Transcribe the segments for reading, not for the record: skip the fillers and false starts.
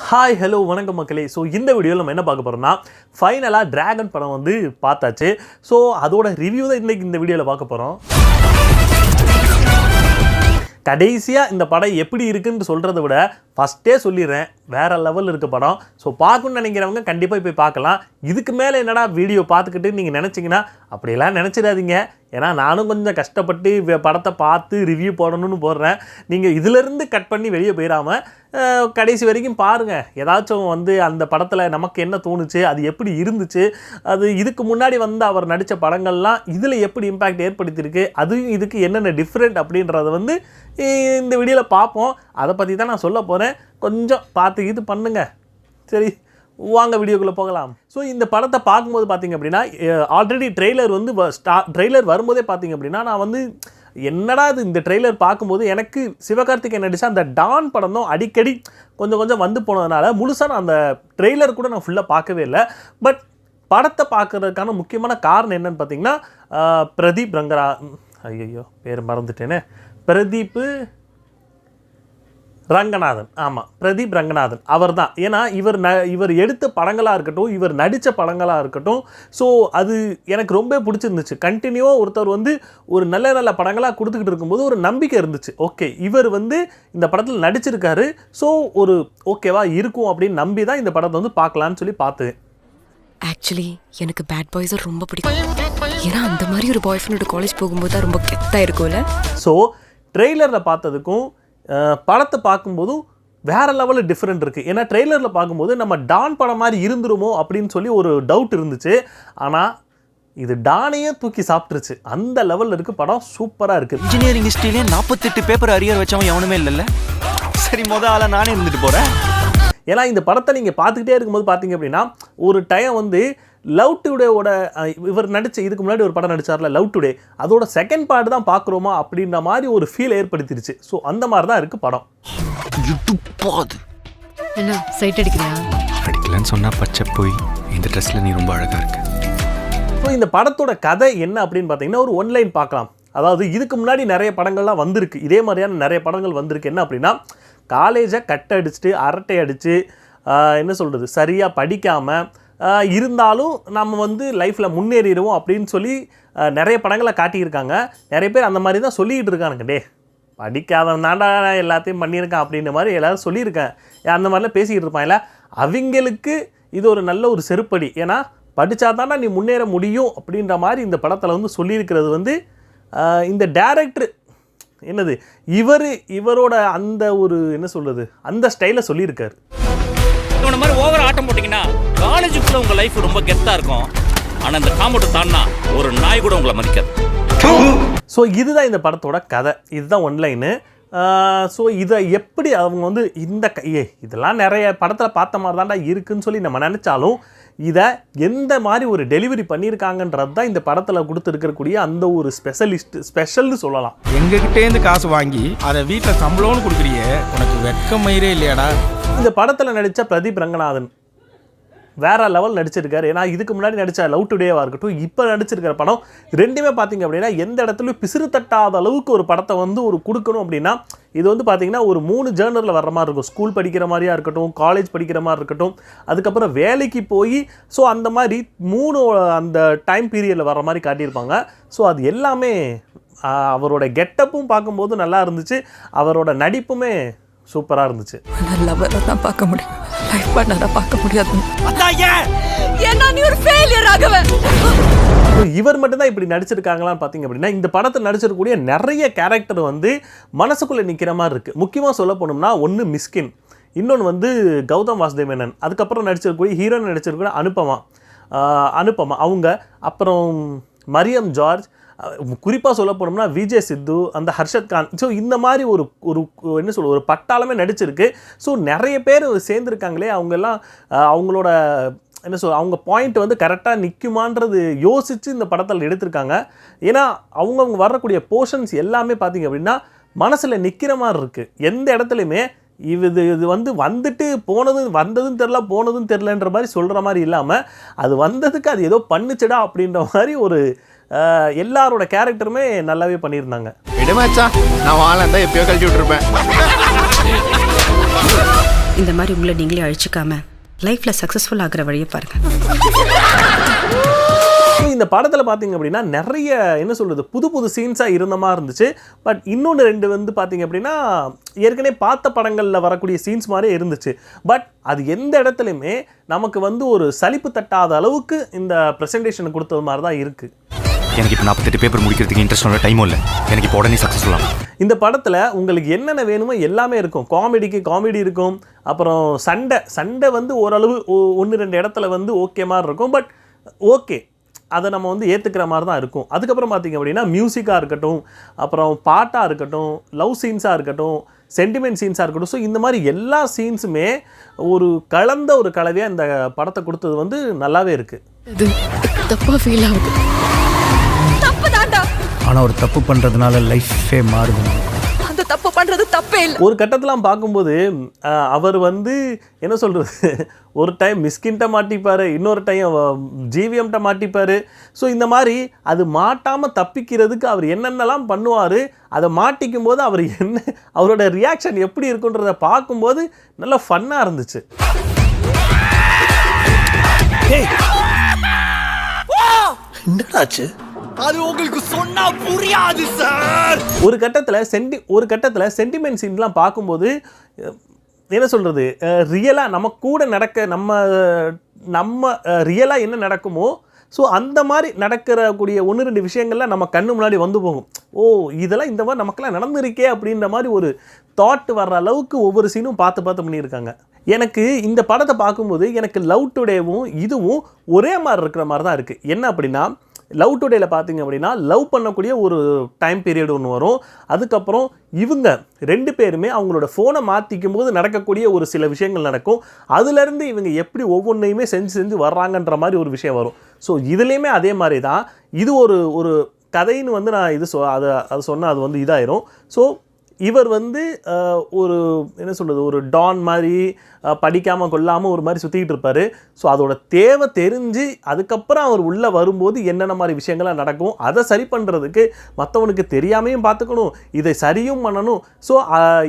Hi hello வணக்கம் மக்களே. So இந்த வீடியோவில் நம்ம என்ன பார்க்க போகிறோம்னா ஃபைனலாக டிராகன் படம் வந்து பார்த்தாச்சு. ஸோ அதோட ரிவ்யூ தான் இன்றைக்கி இந்த வீடியோவில் பார்க்க போகிறோம். கடைசியாக இந்த படம் எப்படி இருக்குன்னு சொல்கிறத விட ஃபஸ்ட்டே சொல்லிடுறேன், வேறு லெவல் இருக்க படம். ஸோ பார்க்கணுன்னு நினைக்கிறவங்க கண்டிப்பாக போய் பார்க்கலாம். இதுக்கு மேலே என்னடா வீடியோ பார்த்துக்கிட்டு நீங்கள் நினச்சிங்கன்னா அப்படியெல்லாம் நினச்சிடாதீங்க. ஏன்னா நானும் கொஞ்சம் கஷ்டப்பட்டு படத்தை பார்த்து ரிவ்யூ போடணும்னு போடுறேன். நீங்கள் இதிலேருந்து கட் பண்ணி வெளியே போயிடாமல் கடைசி வரைக்கும் பாருங்கள். ஏதாச்சும் வந்து அந்த படத்தில் நமக்கு என்ன தோணுச்சு, அது எப்படி இருந்துச்சு, அது இதுக்கு முன்னாடி வந்து அவர் நடித்த படங்கள்லாம் இதில் எப்படி இம்பேக்ட் ஏற்படுத்தியிருக்கு, அதுவும் இதுக்கு என்னென்ன டிஃப்ரெண்ட் அப்படின்றத வந்து இந்த வீடியோவில் பார்ப்போம். அதை பற்றி தான் நான் சொல்ல போகிறேன். கொஞ்சம் பார்த்து இது பண்ணுங்கள். சரி, வாங்க வீடியோக்குள்ளே போகலாம். ஸோ இந்த படத்தை பார்க்கும்போது பார்த்திங்க அப்படின்னா ஆல்ரெடி ட்ரெய்லர் வந்து ட்ரெய்லர் வரும்போதே பார்த்திங்க அப்படின்னா நான் வந்து என்னடா இது இந்த ட்ரெய்லர் பார்க்கும்போது எனக்கு சிவகார்த்திகேயன் நடிச்ச அந்த டான் படம் தான் அடிக்கடி கொஞ்சம் வந்து போனதுனால முழுசாக நான் அந்த ட்ரெய்லர் கூட நான் ஃபுல்லாக பார்க்கவே இல்லை. பட் படத்தை பார்க்குறதுக்கான முக்கியமான காரணம் என்னன்னு பார்த்தீங்கன்னா பிரதீப் ஐயோ பேர் மறந்துட்டேனே, ரங்கநாதன். ஆமாம், பிரதீப் ரங்கநாதன் அவர் தான். ஏன்னா இவர் எடுத்த படங்களாக இருக்கட்டும், இவர் நடித்த படங்களாக இருக்கட்டும், ஸோ அது எனக்கு ரொம்ப பிடிச்சிருந்துச்சு. கண்டினியூவாக ஒருத்தர் வந்து ஒரு நல்ல படங்களாக கொடுத்துக்கிட்டு இருக்கும்போது ஒரு நம்பிக்கை இருந்துச்சு. ஓகே, இவர் வந்து இந்த படத்தில் நடிச்சிருக்காரு, ஸோ ஒரு ஓகேவா இருக்கும் அப்படின்னு நம்பி தான் இந்த படத்தை வந்து பார்க்கலான்னு சொல்லி பார்த்தேன். ஆக்சுவலி எனக்கு பேட் பாய்ஸை ரொம்ப பிடிக்கும். ஏன்னா அந்த மாதிரி ஒரு பாய் ஃப்ரெண்டோட காலேஜ் போகும்போது தான் ரொம்ப கெத்தாக இருக்கும்ல. ஸோ ட்ரெய்லரில் பார்த்ததுக்கும் படத்தை பார்க்கும்போதும் வேறு லெவலில் டிஃப்ரெண்ட் இருக்குது. ஏன்னா ட்ரெய்லரில் பார்க்கும்போது நம்ம டான் படம் மாதிரி இருந்துருமோ அப்படின்னு சொல்லி ஒரு டவுட் இருந்துச்சு. ஆனால் இது டானையே தூக்கி சாப்பிட்டுருச்சு. அந்த லெவலில் இருக்குது படம். சூப்பராக இருக்குது. இன்ஜினியரிங் ஹிஸ்ட்ரியிலே 48 பேப்பர் அரியர் வச்சவன் எவனுமே இல்லைல்ல. சரி, ஆளாக நானே இருந்துட்டு போகிறேன். ஏன்னா இந்த படத்தை நீங்கள் பார்த்துக்கிட்டே இருக்கும்போது பார்த்தீங்க அப்படின்னா ஒரு டைம் வந்து லவ் டுடேவோட இவர் நடித்த இதுக்கு முன்னாடி ஒரு படம் நடித்தார்ல லவ் டுடே, அதோட செகண்ட் பார்ட் தான் பார்க்குறோமா அப்படின்ற மாதிரி ஒரு ஃபீல் ஏற்படுத்திடுச்சு. ஸோ அந்த மாதிரி தான் இருக்குது படம். என்ன சைட் அடிக்கிறியா? அடிக்கலன்னு சொன்னால் பச்சை போய் இந்த ட்ரெஸ்ஸில் நீ ரொம்ப அழகாக இருக்கு. ஸோ இந்த படத்தோட கதை என்ன அப்படின்னு பார்த்தீங்கன்னா ஒரு ஒன்லைன் பார்க்கலாம். அதாவது இதுக்கு முன்னாடி நிறைய படங்கள்லாம் வந்திருக்கு, இதே மாதிரியான நிறைய படங்கள் வந்திருக்கு. என்ன அப்படின்னா காலேஜை கட் அடிச்சுட்டு அரட்டை அடித்து என்ன சொல்கிறது சரியாக படிக்காமல் இருந்தாலும் நம்ம வந்து லைஃப்பில் முன்னேறிடுவோம் அப்படின்னு சொல்லி நிறைய படங்களை காட்டியிருக்காங்க. நிறைய பேர் அந்த மாதிரி தான் சொல்லிக்கிட்டு இருக்கானுங்க, டே படிக்காதவன் தாண்டா எல்லாத்தையும் பண்ணியிருக்கான் அப்படின்ற மாதிரி எல்லோரும் சொல்லியிருக்கேன். அந்த மாதிரிலாம் பேசிக்கிட்டு இருப்பாங்கல்ல, அவங்களுக்கு இது ஒரு நல்ல ஒரு செருப்படி. ஏன்னா படித்தா தாண்டா நீ முன்னேற முடியும் அப்படின்ற மாதிரி இந்த படத்தில் வந்து சொல்லியிருக்கிறது வந்து இந்த டைரக்டர் என்னது இவரோட அந்த ஒரு என்ன சொல்கிறது அந்த ஸ்டைலை சொல்லியிருக்காரு. இந்த மாதிரி ஓவர் ஆட்டம் போட்டிங்கன்னா காலேஜுக்குள்ள உங்கள் லைஃப் ரொம்ப கெத்தாக இருக்கும். ஆனால் இந்த காம்பவுண்ட் தாண்டினா ஒரு நாய் கூட உங்களை மதிக்காது. ஸோ இதுதான் இந்த படத்தோட கதை, இதுதான் ஒன்லைனு. ஸோ இதை எப்படி அவங்க வந்து இதெல்லாம் நிறைய படத்தில் பார்த்த மாதிரி தான்டா இருக்குதுன்னு சொல்லி நம்ம நினச்சாலும் இதை எந்த மாதிரி ஒரு டெலிவரி பண்ணியிருக்காங்கன்றது தான் இந்த படத்தில் கொடுத்துருக்கக்கூடிய அந்த ஒரு ஸ்பெஷல்னு சொல்லலாம். எங்ககிட்டேருந்து காசு வாங்கி அதை வீட்டில் சம்பளம்னு கொடுக்குறியே, உனக்கு வெட்கம் மயிரே இல்லையாடா? இந்த படத்தில் நடித்த பிரதீப் ரங்கநாதன் வேறு லெவல் நடிச்சிருக்காரு. ஏன்னா இதுக்கு முன்னாடி நடித்த லவ் டுடேவாக இருக்கட்டும், இப்போ நடிச்சிருக்கிற படம் ரெண்டுமே பார்த்திங்க அப்படின்னா எந்த இடத்துலையும் பிசிறு தட்டாத அளவுக்கு ஒரு படத்தை வந்து ஒரு கொடுக்கணும் அப்படின்னா இது வந்து பார்த்திங்கன்னா ஒரு 3 ஜேர்னரில் வர்ற மாதிரி இருக்கும். ஸ்கூல் படிக்கிற மாதிரியாக இருக்கட்டும், காலேஜ் படிக்கிற மாதிரி இருக்கட்டும், அதுக்கப்புறம் வேலைக்கு போய் ஸோ அந்த மாதிரி 3 அந்த டைம் பீரியடில் வர்ற மாதிரி காட்டியிருப்பாங்க. ஸோ அது எல்லாமே அவரோட கெட்டப்பும் பார்க்கும்போது நல்லா இருந்துச்சு, அவரோட நடிப்புமே சூப்பராக இருந்துச்சு. லவ்வரை தான் பார்க்க முடியும், லைஃப் பார்ட்னரை பார்க்க முடியாது. இவர் மட்டும்தான் இப்படி நடிச்சிருக்காங்களான்னு பார்த்தீங்க அப்படின்னா இந்த படத்தில் நடிச்சிருக்கக்கூடிய நிறைய கேரக்டர் வந்து மனசுக்குள்ளே நிற்கிற மாதிரி இருக்குது. முக்கியமாக சொல்ல போனோம்னா ஒன்று மிஸ்கின், இன்னொன்று வந்து கௌதம் வாசுதேவ் மேனன், அதுக்கப்புறம் நடிச்சிருக்கக்கூடிய ஹீரோயின் நடிச்சிருக்கூடிய அனுபமா அவங்க, அப்புறம் மரியம் ஜார்ஜ், குறிப்பாக சொல்ல போனோம்னா விஜய் சித்து, அந்த ஹர்ஷத் கான். ஸோ இந்த மாதிரி ஒரு என்ன சொல்ல ஒரு பட்டாளமே நடிச்சிருக்கு. ஸோ நிறைய பேர் சேர்ந்துருக்காங்களே, அவங்கெல்லாம் அவங்களோட என்ன சொல் அவங்க பாயிண்ட் வந்து கரெக்டாக நிற்குமான்றது யோசித்து இந்த படத்தில் எடுத்திருக்காங்க. ஏன்னா அவங்கவுங்க வரக்கூடிய போர்ஷன்ஸ் எல்லாமே பார்த்திங்க அப்படின்னா மனசில் நிற்கிற மாதிரி இருக்குது. எந்த இடத்துலையுமே இது வந்து வந்துட்டு வந்ததும் தெரில போனதும் தெரிலன்ற மாதிரி சொல்கிற மாதிரி இல்லாமல் அது வந்ததுக்கு அது ஏதோ பண்ணுச்சுடா அப்படின்ற மாதிரி ஒரு எல்லாரோட கேரக்டருமே நல்லாவே பண்ணியிருந்தாங்க. இடமாச்சா நான் வாழ எப்பயோ கழட்டி விட்டுருப்பேன். இந்த மாதிரி உங்களை நீங்களே அழிச்சிக்காம லைஃப்ல சக்ஸஸ்ஃபுல் ஆகிற வழியை பாருங்க. இந்த படத்தில் பார்த்தீங்க அப்படின்னா நிறைய என்ன சொல்கிறது புது புது சீன்ஸாக இருந்த மாதிரி இருந்துச்சு. பட் இன்னொன்று 2 வந்து பார்த்தீங்க அப்படின்னா ஏற்கனவே பார்த்த படங்களில் வரக்கூடிய சீன்ஸ் மாதிரியே இருந்துச்சு. பட் அது எந்த இடத்துலையுமே நமக்கு வந்து ஒரு சலிப்பு தட்டாத அளவுக்கு இந்த ப்ரெசன்டேஷன் கொடுத்தது மாதிரி தான் இருக்குது. எனக்கு இப்போ 48 பேப்பர் முடிக்கிறதுக்கு இன்ட்ரெஸ்ட் டைமும் இல்லை. எனக்கு இப்போ உடனே சக்ஸஸ்ஃபுல் ஆகும். இந்த படத்தில் உங்களுக்கு என்னென்ன வேணுமோ எல்லாமே இருக்கும். காமெடி இருக்கும். அப்புறம் சண்டை வந்து ஓரளவு 1-2 இடத்துல வந்து ஓகே மாதிரி இருக்கும். பட் ஓகே, அதை நம்ம வந்து ஏற்றுக்கிற மாதிரி தான் இருக்கும். அதுக்கப்புறம் பார்த்திங்க அப்படின்னா மியூசிக்காக இருக்கட்டும், அப்புறம் பாட்டாக இருக்கட்டும், லவ் சீன்ஸாக இருக்கட்டும், சென்டிமெண்ட் சீன்ஸாக இருக்கட்டும். ஸோ இந்த மாதிரி எல்லா சீன்ஸுமே ஒரு கலந்த ஒரு கலவையாக இந்த படத்தை கொடுத்தது வந்து நல்லாவே இருக்குது. இது தப்பா ஃபீல் ஆகுது. ஆனால் ஒரு தப்பு பண்ணுறதுனால லைஃபே மாறுது. அந்த தப்பு பண்றது தப்பே இல்லை. ஒரு கட்டத்தெலாம் பார்க்கும்போது அவர் வந்து என்ன சொல்கிறது, ஒரு டைம் மிஸ்கின்ட்ட மாட்டிப்பார், இன்னொரு டைம் ஜிவிஎம்கிட்ட மாட்டிப்பார். ஸோ இந்த மாதிரி அது மாட்டாமல் தப்பிக்கிறதுக்கு அவர் என்னென்னலாம் பண்ணுவார், அதை மாட்டிக்கும் போது அவர் அவரோட ரியாக்ஷன் எப்படி இருக்குன்றதை பார்க்கும்போது நல்லா ஃபன்னாக இருந்துச்சு. என்னடாச்சு? அது உங்களுக்கு சொன்னா புரியாது சார். ஒரு கட்டத்தில் சென்டிமெண்ட் சீன்லாம் பார்க்கும்போது என்ன சொல்கிறது, ரியலாக நம்ம கூட நடக்க நம்ம ரியலாக என்ன நடக்குமோ ஸோ அந்த மாதிரி நடக்கிறக்கூடிய 1-2 விஷயங்கள்லாம் நம்ம கண்ணு முன்னாடி வந்து போகும். ஓ, இதெல்லாம் இந்த மாதிரி நமக்கெல்லாம் நடந்திருக்கே அப்படின்ற மாதிரி ஒரு தாட் வர்ற அளவுக்கு ஒவ்வொரு சீனும் பார்த்து பண்ணியிருக்காங்க. எனக்கு இந்த படத்தை பார்க்கும்போது எனக்கு லவ் டுடேவும் இதுவும் ஒரே மாதிரி இருக்கிற மாதிரி தான் இருக்குது. என்ன அப்படின்னா, லவ் டுடேல பார்த்தீங்க அப்படின்னா லவ் பண்ணக்கூடிய ஒரு டைம் பீரியட் ஒன்று வரும். அதுக்கப்புறம் இவங்க 2 பேருமே அவங்களோட ஃபோனை மாற்றிக்கும் போது நடக்கக்கூடிய ஒரு சில விஷயங்கள் நடக்கும். அதுலேருந்து இவங்க எப்படி ஒவ்வொன்றையுமே செஞ்சு வர்றாங்கன்ற மாதிரி ஒரு விஷயம் வரும். ஸோ இதுலேயுமே அதே மாதிரி தான். இது ஒரு கதைன்னு வந்து நான் அது சொன்னால் அது வந்து இதாயிரும். ஸோ இவர் வந்து ஒரு என்ன சொல்கிறது, ஒரு டான் மாதிரி படிக்காமல் கொள்ளாமல் ஒரு மாதிரி சுற்றிக்கிட்டு இருப்பார். ஸோ அதோட தேவை தெரிஞ்சு அதுக்கப்புறம் அவர் உள்ளே வரும்போது என்னென்ன மாதிரி விஷயங்கள்லாம் நடக்கும், அதை சரி பண்ணுறதுக்கு மற்றவனுக்கு தெரியாமையும் பார்த்துக்கணும், இதை சரியும் பண்ணணும். ஸோ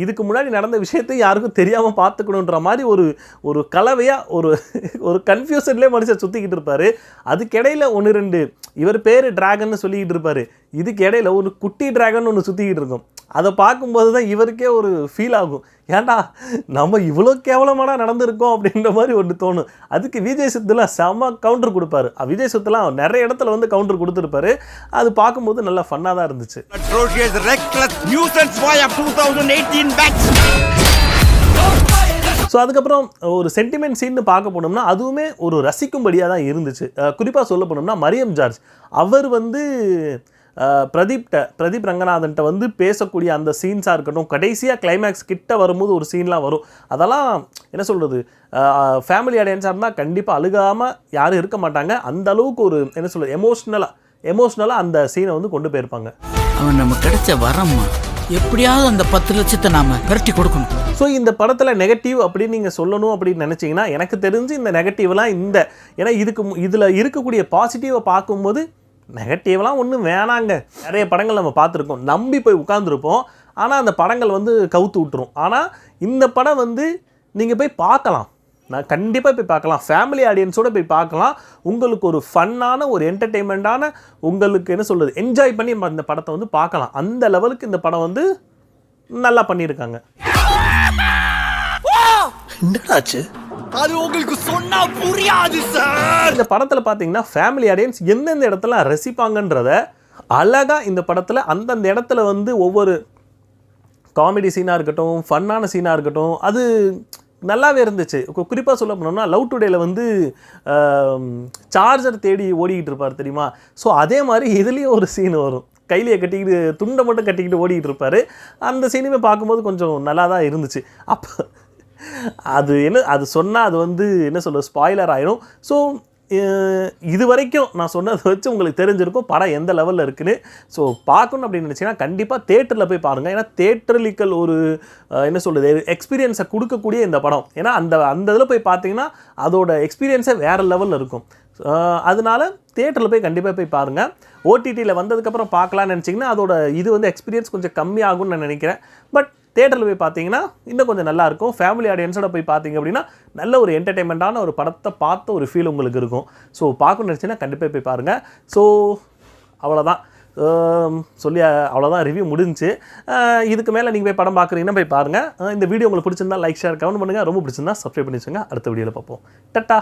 இதுக்கு முன்னாடி நடந்த விஷயத்தை யாருக்கும் தெரியாமல் பார்த்துக்கணுன்ற மாதிரி ஒரு கலவையாக ஒரு கன்ஃபியூஷன்லேயே மனுஷன் சுற்றிக்கிட்டு இருப்பார். அதுக்கிடையில் 1-2 இவர் பேர் ட்ராகன்னு சொல்லிக்கிட்டு இருப்பார். இதுக்கு இடையில ஒரு குட்டி ட்ராகன் ஒன்று சுற்றிக்கிட்டு இருக்கும். அதை பார்க்கும்போது தான் இவருக்கே ஒரு ஃபீல் ஆகும், ஏன்டா நம்ம இவ்வளோ கேவலமான நடந்திருக்கோம் அப்படின்ற மாதிரி ஒன்று தோணும். அதுக்கு விஜய் சேதுலாம் செம்ம கவுண்டர் கொடுப்பாரு. விஜய் சேதுலாம் நிறைய இடத்துல வந்து கவுண்டர் கொடுத்துருப்பாரு. அது பார்க்கும்போது நல்லா ஃபன்னாக தான் இருந்துச்சு. ஸோ அதுக்கப்புறம் ஒரு சென்டிமெண்ட் சீன்னு பார்க்க போனோம்னா அதுவுமே ஒரு ரசிக்கும்படியாக தான் இருந்துச்சு. குறிப்பாக சொல்ல போனோம்னா மரியம் ஜார்ஜ் அவர் வந்து பிரதீப் ரங்கநாதன்ட்ட வந்து பேசக்கூடிய அந்த சீன்ஸாக இருக்கட்டும், கடைசியாக கிளைமேக்ஸ் கிட்ட வரும்போது ஒரு சீன்லாம் வரும். அதெல்லாம் என்ன சொல்கிறது, ஃபேமிலி ஆடியன்ஸாக இருந்தால் கண்டிப்பாக அழுகாமல் யாரும் இருக்க மாட்டாங்க. அந்த அளவுக்கு ஒரு என்ன சொல்கிறது எமோஷ்னலாக அந்த சீனை வந்து கொண்டு போயிருப்பாங்க. அவன் நம்ம கிடைச்ச வரம்மா, எப்படியாவது அந்த 10 லட்சத்தை நாம விரட்டி கொடுக்கணும். ஸோ இந்த படத்தில் நெகட்டிவ் அப்படின்னு நீங்கள் சொல்லணும் அப்படின்னு நினச்சிங்கன்னா எனக்கு தெரிஞ்சு இந்த நெகட்டிவ்லாம் ஏன்னா இதில் இருக்கக்கூடிய பாசிட்டிவை பார்க்கும்போது நெகட்டிவ்லாம் ஒன்றும் வேணாங்க. நிறைய படங்கள் நம்ம பார்த்துருக்கோம், நம்பி போய் உட்காந்துருப்போம், ஆனால் அந்த படங்கள் வந்து கவுத்து விட்டுரும். ஆனால் இந்த படம் வந்து நீங்கள் போய் பார்க்கலாம், நான் கண்டிப்பாக போய் பார்க்கலாம், ஃபேமிலி ஆடியன்ஸோடு போய் பார்க்கலாம். உங்களுக்கு ஒரு ஃபன்னான ஒரு என்டர்டெயின்மெண்ட்டான உங்களுக்கு என்ன சொல்கிறது என்ஜாய் பண்ணி இந்த படத்தை வந்து பார்க்கலாம். அந்த லெவலுக்கு இந்த படம் வந்து நல்லா பண்ணியிருக்காங்க. என்னடாச்சு? அது உங்களுக்கு சொன்னா புரியாது சார். இந்த படத்தில் பார்த்தீங்கன்னா ஃபேமிலி ஆடியன்ஸ் எந்தெந்த இடத்துல ரசிப்பாங்கன்றத அழகாக இந்த படத்தில் அந்தந்த இடத்துல வந்து ஒவ்வொரு காமெடி சீனாக இருக்கட்டும், ஃபன்னான சீனாக இருக்கட்டும், அது நல்லாவே இருந்துச்சு. குறிப்பாக சொல்ல போனோம்னா லவ் டுடேல வந்து சார்ஜர் தேடி ஓடிக்கிட்டு இருப்பார் தெரியுமா? ஸோ அதே மாதிரி இதுலேயும் ஒரு சீன் வரும், கையிலேயே கட்டிக்கிட்டு துண்டை மட்டும் கட்டிக்கிட்டு ஓடிக்கிட்டு இருப்பார். அந்த சீனுமே பார்க்கும்போது கொஞ்சம் நல்லா தான் இருந்துச்சு. அப்போ அது சொன்னால் அது வந்து என்ன சொல்ல ஸ்பாய்லர் ஆயிரும். ஸோ இது வரைக்கும் நான் சொன்னதை வச்சு உங்களுக்கு தெரிஞ்சிருக்கும் படம் எந்த லெவலில் இருக்குன்னு. ஸோ பார்க்கணும் அப்படின்னு நினச்சிங்கன்னா கண்டிப்பாக தேட்டரில் போய் பாருங்கள். ஏன்னா தேட்டரிக்கல் ஒரு என்ன சொல்கிறது எக்ஸ்பீரியன்ஸை கொடுக்கக்கூடிய இந்த படம். ஏன்னா அந்த இதில் போய் பார்த்தீங்கன்னா அதோட எக்ஸ்பீரியன்ஸே வேறு லெவலில் இருக்கும். அதனால தேட்டரில் போய் கண்டிப்பாக போய் பாருங்கள். ஓடிடியில் வந்ததுக்கப்புறம் பார்க்கலான்னு நினச்சிங்கன்னா அதோட இது வந்து எக்ஸ்பீரியன்ஸ் கொஞ்சம் கம்மியாகும்னு நான் நினைக்கிறேன். பட் தேட்டரில் போய் பார்த்தீங்கன்னா இன்னும் கொஞ்சம் நல்லாயிருக்கும். ஃபேமிலி ஆடியன்ஸோட போய் பார்த்தீங்க அப்படின்னா நல்ல ஒரு என்டர்டெயின்மெண்ட்டான ஒரு படத்தை பார்த்த ஒரு ஃபீல் உங்களுக்கு இருக்கும். ஸோ பார்க்கணும்னு நினச்சிங்கன்னா கண்டிப்பாக போய் பாருங்கள். ஸோ அவ்வளோதான் சொல்லி அவ்வளோதான் ரிவ்யூ முடிஞ்சு. இதுக்கு மேலே நீங்கள் போய் படம் பார்க்குறீங்கன்னா போய் பாருங்கள். இந்த வீடியோ உங்களுக்கு பிடிச்சிருந்தா லைக் ஷேர் கமெண்ட் பண்ணுங்கள். ரொம்ப பிடிச்சிருந்தா சப்ஸ்கிரைப் பண்ணி வச்சுங்க. அடுத்த வீடியோவில் பார்ப்போம். டட்டா.